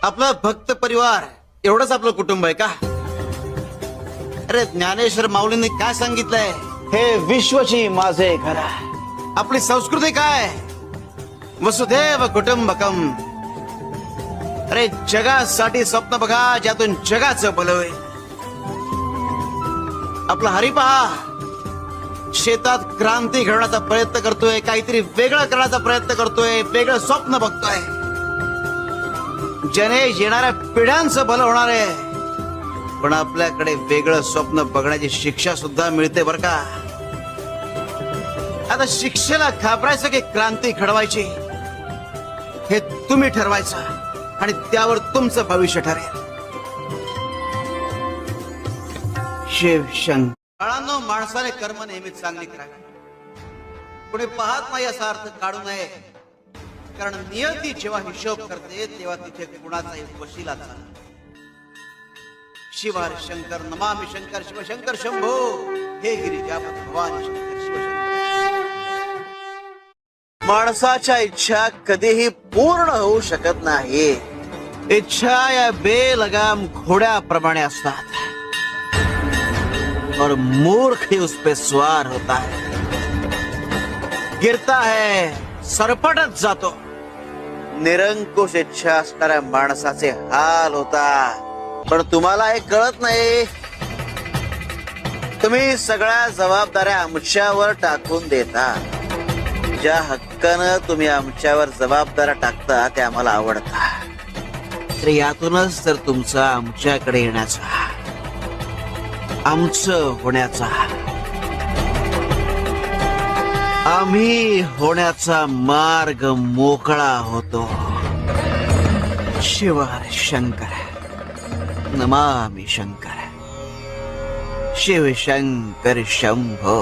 आपला भक्त परिवार एवढंच आपलं कुटुंब आहे का? अरे ज्ञानेश्वर माऊलींनी काय सांगितलंय? हे विश्वची माझे घर. आपली संस्कृती काय? वसुधैव कुटुंबकम. अरे जगासाठी स्वप्न बघा ज्यातून जगाचं भलं होईल. आपला हरी पहा, शेतात क्रांती घडवण्याचा प्रयत्न करतोय, काहीतरी वेगळं करण्याचा प्रयत्न करतोय, वेगळं स्वप्न बघतोय, ज्याने येणाऱ्या पिढ्यांचं भलं होणार आहे. पण आपल्याकडे वेगळं स्वप्न बघण्याची शिक्षा सुद्धा मिळते बर का. आता शिक्षेला घाबरायचं की क्रांती घडवायची हे तुम्ही ठरवायचं आणि त्यावर तुमचं भविष्य ठरेल. शिवशंकर. बाळांनो, माणसाने कर्म नेहमीच चांगली करावी. पुढे पाहत नाही असा अर्थ काढू नये, कारण नियती जेव्हा हिशोब करते तेव्हा तिथे कुणाचाही वशिला चालतो. शिव हर शंकर नमामि शंकर शिवशंकर शंभो. हे गिरिजापती भवानी शंकर शिवशंकर. माणसाच्या इच्छा कधीही पूर्ण होऊ शकत नाही. इच्छा या बेलगाम घोड्याप्रमाणे असतात और मूर्ख ही उस पे स्वार होता है. गिरता है, सरपटत जातो. निरंकुश इच्छा असणाऱ्या माणसाचे हाल होता. पण तुम्हाला हे कळत नाही. तुम्ही सगळ्या जबाबदाऱ्या आमच्यावर टाकून देता. ज्या हक्कानं तुम्ही आमच्यावर जबाबदाऱ्या टाकता ते आम्हाला आवडता. तर यातूनच तर तुमचा आमच्याकडे येण्याचा, आमचं होण्याचा, आम्ही होण्याचा मार्ग मोकळा होतो. शिव हर शंकर नमामि शंकर शिव शंकर शंभो.